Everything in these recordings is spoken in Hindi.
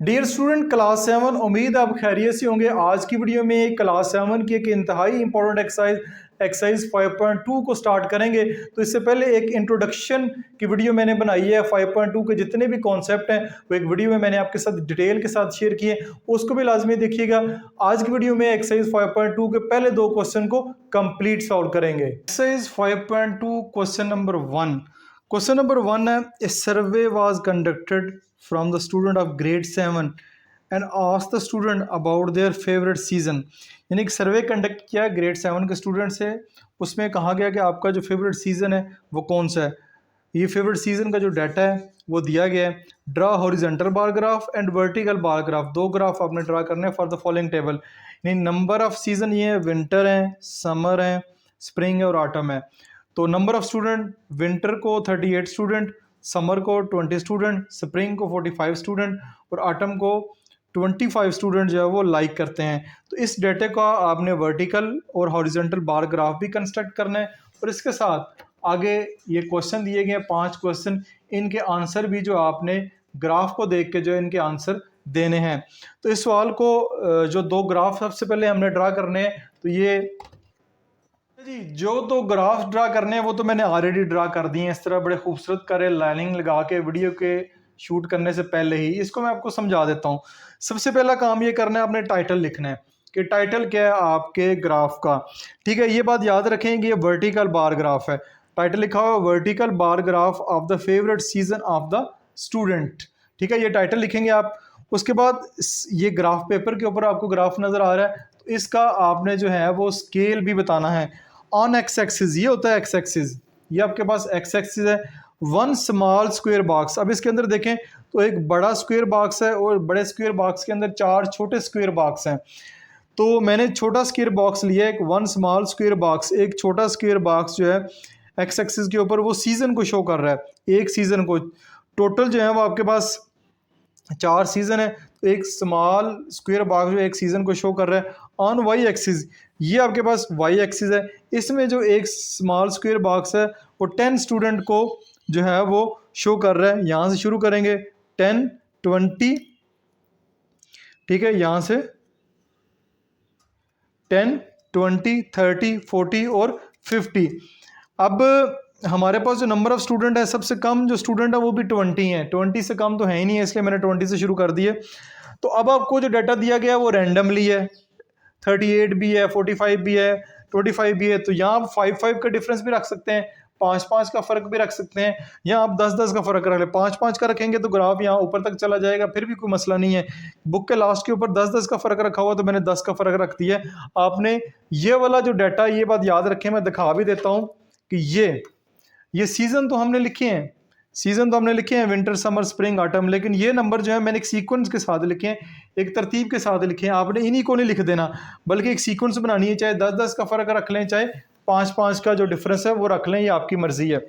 डियर स्टूडेंट क्लास 7, उम्मीद आप खैरियत से होंगे। आज की वीडियो में क्लास 7 की एक इंतहाई इंपॉर्टेंट एक्सरसाइज 5.2 को स्टार्ट करेंगे। तो इससे पहले एक इंट्रोडक्शन की वीडियो मैंने बनाई है। 5.2 के जितने भी कॉन्सेप्ट हैं वो एक वीडियो में मैंने आपके साथ डिटेल के साथ शेयर किए, उसको भी लाजमी देखिएगा। आज की वीडियो में एक्सरसाइज 5.2 के पहले दो क्वेश्चन को कंप्लीट सॉल्व करेंगे। Exercise 5.2 question number 1। Question number 1 है, a survey was conducted from the student of grade 7 and asked the student about their favorite season। यानी कि सर्वे कंडक्ट किया ग्रेड 7 के स्टूडेंट से, उसमें कहा गया कि आपका जो फेवरेट सीज़न है वो कौन सा है। ये फेवरेट सीज़न का जो डाटा है वो दिया गया है। Draw horizontal bar graph and vertical bar graph, दो ग्राफ आपने ड्रा करने हैं फॉर द फॉलोइंग टेबल। यानी नंबर ऑफ सीज़न ये है, विंटर है, समर है, स्प्रिंग है और ऑटम है। तो नंबर ऑफ स्टूडेंट, विंटर को 38 स्टूडेंट, समर को 20 स्टूडेंट, स्प्रिंग को 45 स्टूडेंट और ऑटम को 25 स्टूडेंट जो है वो लाइक करते हैं। तो इस डेटे का आपने वर्टिकल और हॉरिजॉन्टल बार ग्राफ भी कंस्ट्रक्ट करना है और इसके साथ आगे ये क्वेश्चन दिए गए 5 क्वेश्चन, इनके आंसर भी जो आपने ग्राफ को देख के जो इनके आंसर देने हैं। तो इस सवाल को जो दो ग्राफ सबसे पहले हमने ड्रा करने हैं, तो ये जी जो तो ग्राफ ड्रा करने हैं वो तो मैंने ऑलरेडी ड्रा कर दिए हैं। इस तरह बड़े खूबसूरत करे लाइनिंग लगा के वीडियो के शूट करने से पहले ही इसको मैं आपको समझा देता हूँ। सबसे पहला काम ये करना है, आपने टाइटल लिखना है कि टाइटल क्या है आपके ग्राफ का। ठीक है, ये बात याद रखें कि ये वर्टिकल बार ग्राफ है। टाइटल लिखा हुआ vertical bar graph of the favourite season of the student. ठीक है, ये टाइटल लिखेंगे आप। उसके बाद ये ग्राफ पेपर के ऊपर आपको ग्राफ नजर आ रहा है, तो इसका आपने जो है वो स्केल भी बताना है। ऑन एक्स एक्सिस ये होता है एक्स एक्सिस, ये आपके पास एक्स एक्सिस है। वन स्मॉल स्क्वायर बॉक्स, अब इसके अंदर देखें तो एक बड़ा स्क्वायर बॉक्स है और बड़े स्क्वायर बॉक्स के अंदर 4 छोटे स्क्वायर बॉक्स हैं। तो मैंने छोटा स्क्वायर बॉक्स लिया है, एक वन स्मॉल स्क्वायर बॉक्स, एक छोटा स्क्वायर बॉक्स जो है एक्स एक्सिस के ऊपर वो सीजन को शो कर रहा है, एक सीजन को। टोटल जो है वो आपके पास 4 सीजन है, तो एक स्मॉल स्क्वायर बॉक्स जो एक सीजन को शो कर रहा है। ऑन वाई एक्सिस, ये आपके पास वाई एक्सिस है, इसमें जो एक स्मॉल स्क्वायर बॉक्स है वो 10 स्टूडेंट को जो है वो शो कर रहा है। यहाँ से शुरू करेंगे 10, 20, ठीक है, यहाँ से 10, 20, 30, 40 और 50। अब हमारे पास जो नंबर ऑफ स्टूडेंट है, सबसे कम जो स्टूडेंट है वो भी 20 है, 20 से कम तो है ही नहीं है, इसलिए मैंने 20 से शुरू कर दिए। तो अब आपको जो डाटा दिया गया है वो रैंडमली है, 38 भी है, 45 भी है, 25 भी है। तो यहाँ आप 5-5 का डिफरेंस भी रख सकते हैं, 5-5 का फर्क भी रख सकते हैं, या आप 10-10 का फर्क रख लें। 5-5 का रखेंगे तो ग्राफ यहाँ ऊपर तक चला जाएगा, फिर भी कोई मसला नहीं है। बुक के लास्ट के ऊपर 10-10 का फर्क रखा हुआ, तो मैंने 10 का फर्क रख दिया। आपने ये वाला जो डाटा, ये बात याद रखें, मैं दिखा भी देता हूँ कि ये सीजन तो हमने लिखे हैं, सीजन तो हमने लिखे हैं विंटर, समर, स्प्रिंग, ऑटम, लेकिन ये नंबर जो है मैंने एक सीक्वेंस के साथ लिखे हैं, एक तरतीब के साथ लिखे हैं। आपने इन्हीं को नहीं लिख देना, बल्कि एक सीक्वेंस बनानी है। चाहे 10-10 का फर्क रख लें, चाहे 5-5 का जो डिफरेंस है वो रख लें, ये आपकी मर्जी है।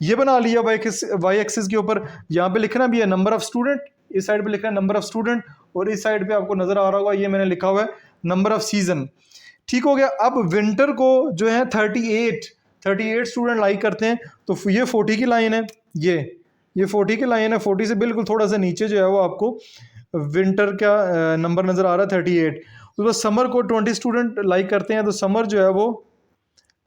ये बना लिया वाई एक्सिस के ऊपर। यहाँ पे लिखना भी है नंबर ऑफ स्टूडेंट, इस साइड पे लिखना है नंबर ऑफ स्टूडेंट, और इस साइड पे आपको नजर आ रहा होगा ये मैंने लिखा हुआ है नंबर ऑफ सीजन। ठीक हो गया। अब विंटर को जो है 38 स्टूडेंट लाइक करते हैं, तो ये 40 की लाइन है, ये 40 की लाइन है। 40 से बिल्कुल थोड़ा सा नीचे जो है वो आपको विंटर का नंबर नज़र आ रहा है 38। उसके बाद समर को 20 स्टूडेंट लाइक करते हैं, तो समर जो है वो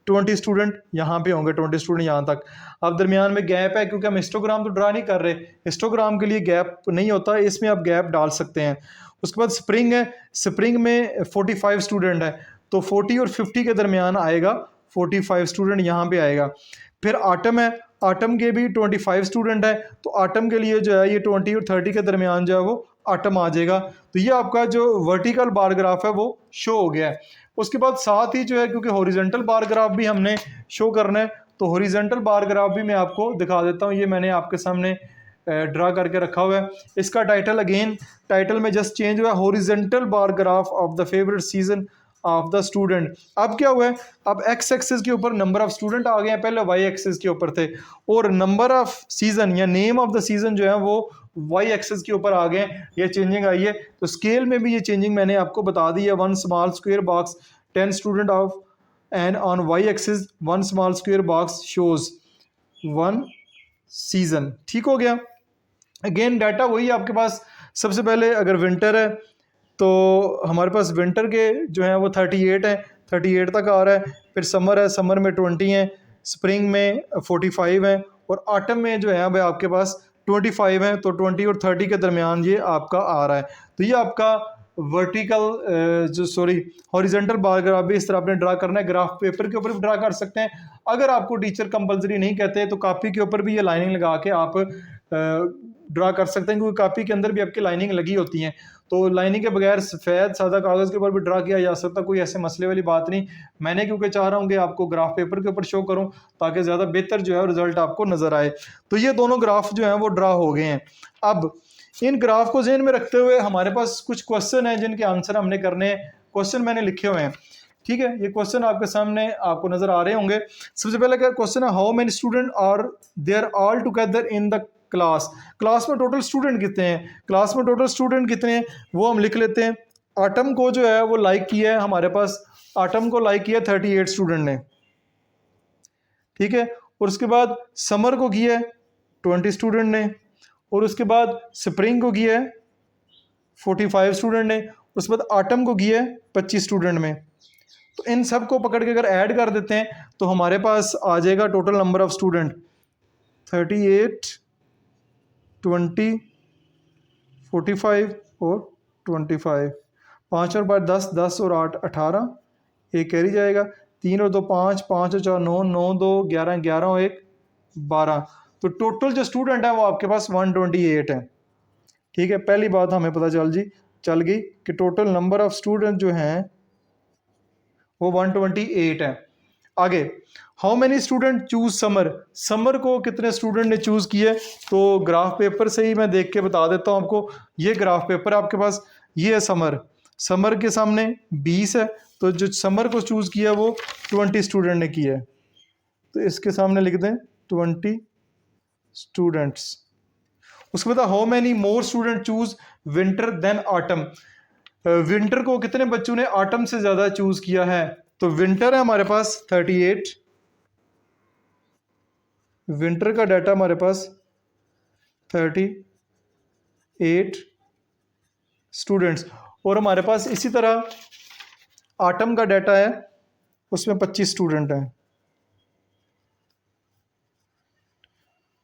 20 स्टूडेंट यहाँ पे होंगे, 20 स्टूडेंट यहाँ तक। अब दरमियान में गैप है, क्योंकि हम हिस्टोग्राम तो ड्रा नहीं कर रहे, हिस्टोग्राम के लिए गैप नहीं होता, इसमें आप गैप डाल सकते हैं। उसके बाद स्प्रिंग है, स्प्रिंग में 45 स्टूडेंट है, तो 40 और 50 के दरमियान आएगा 45 स्टूडेंट यहाँ पे आएगा। फिर ऑटम है, ऑटम के भी 25 स्टूडेंट है, तो ऑटम के लिए जो है ये 20 और 30 के दरमियान जो है वो ऑटम आ जाएगा। तो ये आपका जो वर्टिकल बार ग्राफ है वो शो हो गया है। उसके बाद साथ ही जो है, क्योंकि हॉरिजॉन्टल बार ग्राफ भी हमने शो करना है, तो हॉरिजॉन्टल बार ग्राफ भी मैं आपको दिखा देता हूँ। ये मैंने आपके सामने ड्रा करके रखा हुआ है। इसका टाइटल, अगेन टाइटल में जस्ट चेंज हुआ है, horizontal bar graph of the favourite season of the student. अब क्या हुआ है, अब एक्स एक्सिस के ऊपर नंबर ऑफ स्टूडेंट आ गए हैं, पहले वाई एक्सिस के ऊपर थे, और नंबर ऑफ सीजन या नेम ऑफ द सीजन जो है वो वाई एक्सिस के ऊपर आ गए। ये चेंजिंग आई है, तो स्केल में भी ये चेंजिंग मैंने आपको बता दी है। One small square box 10 student of, and on y axis one small square box shows 1 season. ठीक हो गया। अगेन डाटा वही आपके पास सबसे पहले अगर विंटर है तो हमारे पास विंटर के जो है वो 38 है, 38 तक आ रहा है। फिर समर है, समर में 20 है, स्प्रिंग में 45 है, और ऑटम में जो है भाई आपके पास 25 है। तो 20 और 30 के दरमियान ये आपका आ रहा है। तो ये आपका हॉरिजेंटल बार ग्राफ भी इस तरह आपने ड्रा करना है। ग्राफ पेपर के ऊपर भी ड्रा कर सकते हैं, अगर आपको टीचर कंपलसरी नहीं कहते तो कापी के ऊपर भी ये लाइनिंग लगा के आप ड्रा कर सकते हैं, क्योंकि कापी के अंदर भी आपकी लाइनिंग लगी होती है। तो लाइनिंग के बगैर सफ़ेद सादा कागज़ के ऊपर भी ड्रा किया जा सकता, कोई ऐसे मसले वाली बात नहीं। मैंने क्योंकि चाह रहा हूँ कि आपको ग्राफ पेपर के ऊपर शो करूँ ताकि ज़्यादा बेहतर जो है रिजल्ट आपको नज़र आए। तो ये दोनों ग्राफ जो हैं वो ड्रा हो गए हैं। अब इन ग्राफ को ज़हन में रखते हुए हमारे पास कुछ क्वेश्चन हैं जिनके आंसर हमने करने हैं। क्वेश्चन मैंने लिखे हुए हैं, ठीक है। ये क्वेश्चन आपके सामने आपको नजर आ रहे होंगे। सबसे पहले क्या क्वेश्चन है, how many student are there all together in the class. Class में टोटल स्टूडेंट कितने हैं, क्लास में टोटल स्टूडेंट कितने हैं वो हम लिख लेते हैं। आटम को जो है वो लाइक किया है हमारे पास, आटम को लाइक किया 38 स्टूडेंट ने, ठीक है। और उसके बाद समर को किया है 20 स्टूडेंट ने, और उसके बाद स्प्रिंग को किया है 45 स्टूडेंट ने, उसके बाद आटम को किया है 25 स्टूडेंट में। तो इन सब को पकड़ के अगर ऐड कर देते हैं तो हमारे पास आ जाएगा टोटल नंबर ऑफ स्टूडेंट 38, 20, 45 और 25। 5 और 5 10, 10 और 8 18, एक कैरी जाएगा। 3 और 2 5, 5 और 4 9, 9 2 11, 11 और 1 12। तो टोटल जो स्टूडेंट है वो आपके पास 128 है, ठीक है। पहली बात हमें पता चल गई कि टोटल नंबर ऑफ स्टूडेंट जो हैं वो 128 है। आगे, how many student choose summer. Summer को कितने स्टूडेंट ने चूज किया, तो ग्राफ पेपर से ही मैं देख के बता देता हूं आपको। ये ग्राफ पेपर आपके पास, ये है समर, समर के सामने 20 है, तो जो समर को चूज किया वो 20 स्टूडेंट ने किया है। तो इसके सामने लिख दें 20 स्टूडेंट्स। उसके बाद how many more student choose winter than autumn. Winter को कितने बच्चों ने ऑटम से ज्यादा चूज किया है, तो विंटर है हमारे पास 38, विंटर का डाटा हमारे पास 38 स्टूडेंट्स, और हमारे पास इसी तरह ऑटम का डाटा है, उसमें 25 स्टूडेंट हैं।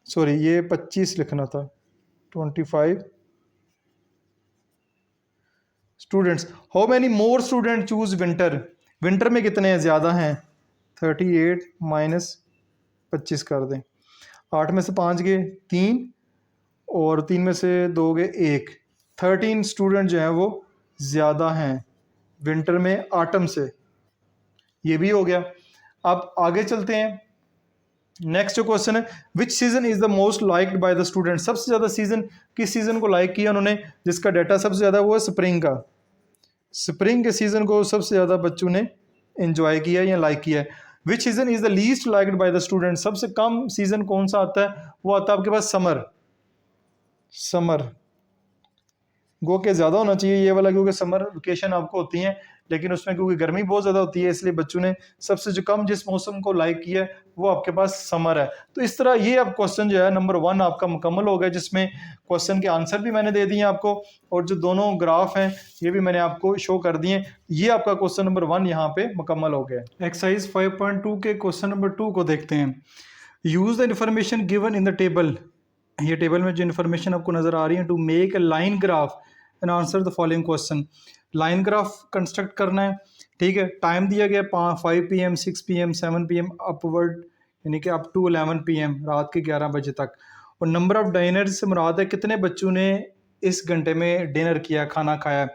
सॉरी, ये 25 लिखना था, 25 students. How many more student choose winter. Winter में कितने हैं, ज़्यादा हैं, 38 माइनस 25 कर दें। 8 में से 5 गए 3, और 3 में से 2 गए 1। 13 स्टूडेंट जो हैं वो ज़्यादा हैं विंटर में ऑटम से, ये भी हो गया। अब आगे चलते हैं। नेक्स्ट जो क्वेश्चन है, विच season is the most liked by the student. सबसे ज़्यादा सीजन किस सीजन को लाइक किया उन्होंने, जिसका डाटा सबसे ज़्यादा वो है स्प्रिंग का। स्प्रिंग के सीजन को सबसे ज़्यादा बच्चों ने एंजॉय किया या लाइक किया है। विच season is the least liked by the student. सबसे कम सीजन कौन सा आता है, वो आता है आपके पास समर। समर गो के ज़्यादा होना चाहिए ये वाला, क्योंकि समर वेकेशन आपको होती हैं, लेकिन उसमें क्योंकि गर्मी बहुत ज़्यादा होती है इसलिए बच्चों ने सबसे जो कम जिस मौसम को लाइक किया है वो आपके पास समर है। तो इस तरह ये अब क्वेश्चन जो है नंबर 1 आपका मुकम्मल हो गया, जिसमें क्वेश्चन के आंसर भी मैंने दे दिए आपको, और जो दोनों ग्राफ हैं ये भी मैंने आपको शो कर दिए। ये आपका क्वेश्चन नंबर 1 यहाँ पे मुकम्मल हो गया। एक्सरसाइज 5.2 के क्वेश्चन नंबर 2 को देखते हैं। Use the information given in the table. ये टेबल में जो इन्फॉर्मेशन आपको नज़र आ रही है, to make a line graph and answer the following question. Line graph construct करना है, ठीक है। टाइम दिया गया 5 PM 6 PM 7 PM अपवर्ड, यानी कि अप टू 11 PM, रात के 11 बजे तक। और नंबर ऑफ डिनर से मुराद है कितने बच्चों ने इस घंटे में डिनर किया, खाना खाया।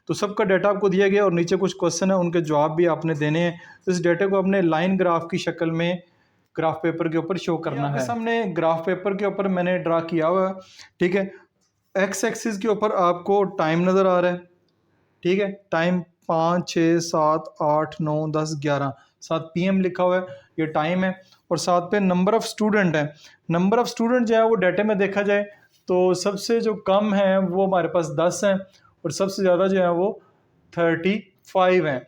तो सबका डाटा आपको दिया गया और नीचे कुछ क्वेश्चन है, उनके जवाब भी आपने देने हैं। तो इस डाटा को अपने लाइन ग्राफ की शक्ल में ग्राफ पेपर के ऊपर शो करना है। सामने ग्राफ पेपर के ऊपर मैंने ड्रा किया हुआ है, ठीक है। एक्स एक्सिस के ऊपर आपको टाइम नज़र आ रहा है, ठीक है। टाइम 5 6 7 8 9 10 11 7 PM लिखा हुआ है, ये टाइम है। और साथ पे नंबर ऑफ़ स्टूडेंट है। नंबर ऑफ़ स्टूडेंट जो है वो डाटे में देखा जाए तो सबसे जो कम है वो हमारे पास 10 हैं, और सबसे ज़्यादा जो है वो 35 हैं,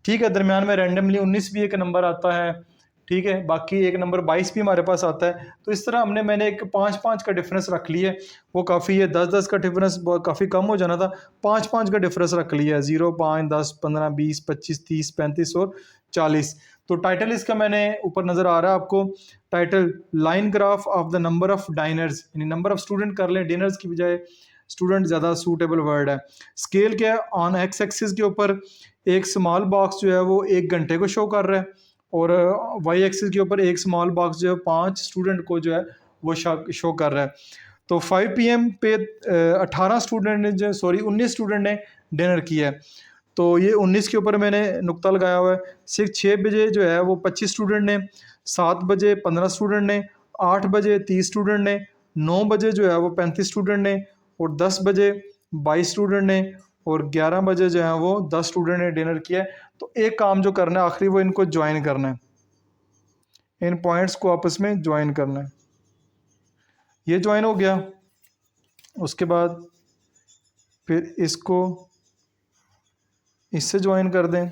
ठीक है। दरमियान में रैंडमली 19 भी एक नंबर आता है, ठीक है, बाकी एक नंबर 22 भी हमारे पास आता है। तो इस तरह मैंने एक 5-5 का डिफरेंस रख लिया है, वो काफ़ी है। 10-10 का डिफरेंस काफ़ी कम हो जाना था, 5-5 का डिफरेंस रख लिया है। 0, 5, 10, 15, 20, 25, 30, 35 और 40। तो टाइटल इसका मैंने ऊपर नज़र आ रहा है आपको, title line graph of the number of diners, यानी नंबर ऑफ स्टूडेंट कर लें, डिनर्स की बजाय स्टूडेंट ज़्यादा सूटेबल वर्ड है। स्केल क्या है, ऑन एक्स एक्सिस के ऊपर एक स्मॉल बॉक्स जो है वो 1 घंटे को शो कर रहा है, और वाई एक्सिस के ऊपर एक स्मॉल बॉक्स जो है 5 स्टूडेंट को जो है वो शो कर रहा है। तो 5 PM पे 18 स्टूडेंट ने 19 स्टूडेंट ने डिनर किया है। तो ये 19 के ऊपर मैंने नुक्ता लगाया हुआ है। 6 बजे जो है वो 25 स्टूडेंट ने, 7 बजे 15 स्टूडेंट ने, 8 बजे 30 स्टूडेंट ने, 9 बजे जो है वो 35 स्टूडेंट ने, और 10 बजे 22 स्टूडेंट ने, और 11 बजे जो है वो 10 स्टूडेंट ने डिनर किया है। तो एक काम जो करना है आखिरी, वो इनको ज्वाइन करना है, इन पॉइंट्स को आपस में ज्वाइन करना है। ये ज्वाइन हो गया, उसके बाद फिर इसको इससे ज्वाइन कर दें,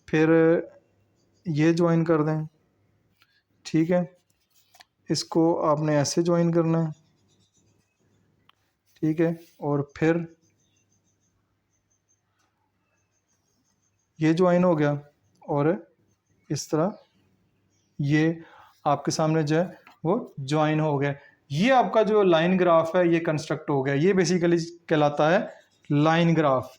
फिर ये ज्वाइन कर दें, ठीक है। इसको आपने ऐसे ज्वाइन करना है, ठीक है, और फिर ये ज्वाइन हो गया, और इस तरह ये आपके सामने जो है वो ज्वाइन हो गया। ये आपका जो लाइन ग्राफ है ये कंस्ट्रक्ट हो गया। ये बेसिकली कहलाता है लाइन ग्राफ,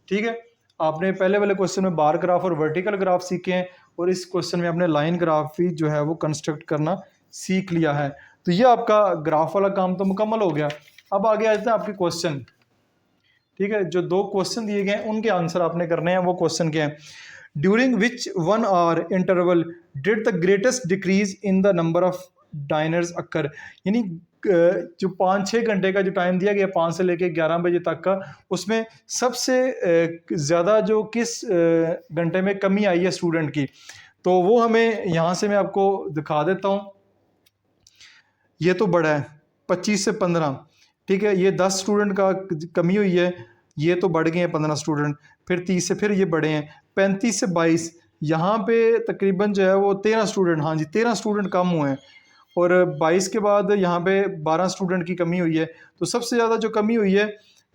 ठीक है। आपने पहले वाले क्वेश्चन में बार ग्राफ और वर्टिकल ग्राफ सीखे हैं, और इस क्वेश्चन में आपने लाइन ग्राफ भी जो है वो कंस्ट्रक्ट करना सीख लिया है। तो ये आपका ग्राफ वाला काम तो मुकम्मल हो गया। अब आगे आते हैं आपके क्वेश्चन, ठीक है। जो 2 क्वेश्चन दिए गए हैं उनके आंसर आपने करने हैं। वो क्वेश्चन क्या है, during which 1 hour interval did the greatest decrease in the number of diners occur, यानी जो 5-6 घंटे का जो टाइम दिया गया 5 से लेके 11 बजे तक का, उसमें सबसे ज़्यादा जो किस घंटे में कमी आई है स्टूडेंट की, तो वो हमें यहाँ से मैं आपको दिखा देता हूँ। ये तो बड़ा है 25 से 15, ठीक है। ये 10 स्टूडेंट का कमी हुई है, ये तो बढ़ गए हैं 15 स्टूडेंट, फिर 30 से फिर ये बढ़े हैं 35 से 22, यहाँ पे तकरीबन जो है वो 13 स्टूडेंट, हाँ जी 13 स्टूडेंट कम हुए हैं, और 22 के बाद यहाँ पे 12 स्टूडेंट की कमी हुई है। तो सबसे ज़्यादा जो कमी हुई है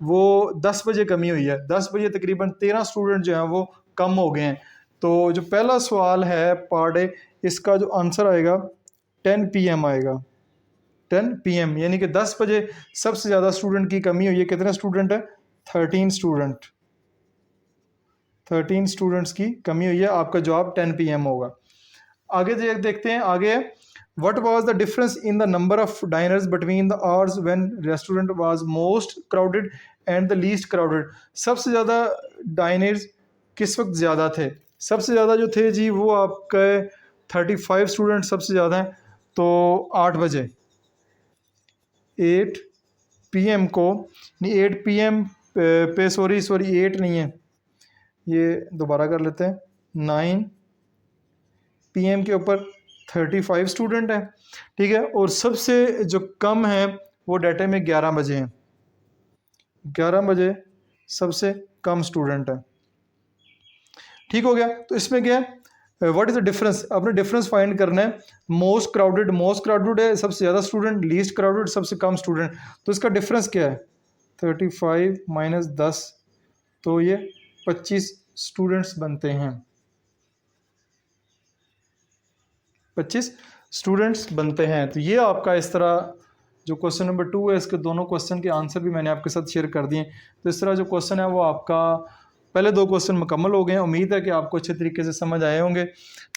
वो 10 बजे कमी हुई है, 10 बजे तकरीबन 13 स्टूडेंट जो हैं वो कम हो गए हैं। तो जो पहला सवाल है पार्ट ए, इसका जो आंसर आएगा 10 PM आएगा, 10 PM, यानी कि 10 बजे सबसे ज़्यादा स्टूडेंट की कमी हुई है। कितने स्टूडेंट है, 13 स्टूडेंट, 13 स्टूडेंट्स की कमी हुई है। आपका जवाब 10 PM होगा। आगे देखते हैं, आगे what was the difference in the number of diners between the hours when restaurant was most crowded and the least crowded. सबसे ज़्यादा डाइनर्स किस वक्त ज़्यादा थे, सबसे ज़्यादा जो थे जी वो आपके 35 स्टूडेंट सबसे ज़्यादा हैं। तो 8 बजे 8 PM को, नहीं 8 PM पे सॉरी 8 नहीं है, ये दोबारा कर लेते हैं, 9 PM के ऊपर 35 स्टूडेंट है, ठीक है। और सबसे जो कम है वो डाटा में 11 बजे हैं, 11 बजे सबसे कम स्टूडेंट है, ठीक हो गया। तो इसमें क्या है, व्हाट इज द डिफरेंस, आपने डिफरेंस फाइंड करना है। मोस्ट क्राउडेड है सबसे ज़्यादा स्टूडेंट, लीस्ट क्राउडेड सबसे कम स्टूडेंट, तो इसका डिफरेंस क्या है, 35 माइनस 10, तो ये 25 स्टूडेंट्स बनते हैं, 25 स्टूडेंट्स बनते हैं। तो ये आपका इस तरह जो क्वेश्चन नंबर 2 है, इसके दोनों क्वेश्चन के आंसर भी मैंने आपके साथ शेयर कर दिए। तो इस तरह जो क्वेश्चन है वो आपका पहले 2 क्वेश्चन मुकम्मल हो गए हैं। उम्मीद है कि आपको अच्छे तरीके से समझ आए होंगे।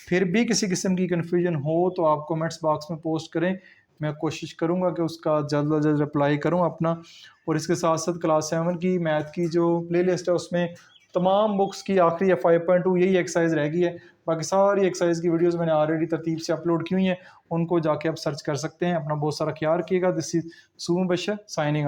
फिर भी किसी किस्म की कन्फ्यूजन हो तो आप कमेंट्स बॉक्स में पोस्ट करें, मैं कोशिश करूंगा कि उसका जल्द अज जल्द रिप्लाई करूं अपना। और इसके साथ साथ क्लास 7 की मैथ की जो प्लेलिस्ट है उसमें तमाम बुक्स की आखिरी है 5.2 यही एक्सरसाइज रह गई है। बाकी सारी एक्सरसाइज की वीडियोस मैंने ऑलरेडी तरतीब से अपलोड की हुई हैं, उनको जाके आप सर्च कर सकते हैं। अपना बहुत सारा ख्याल रखिएगा। This is Suman Bashar signing.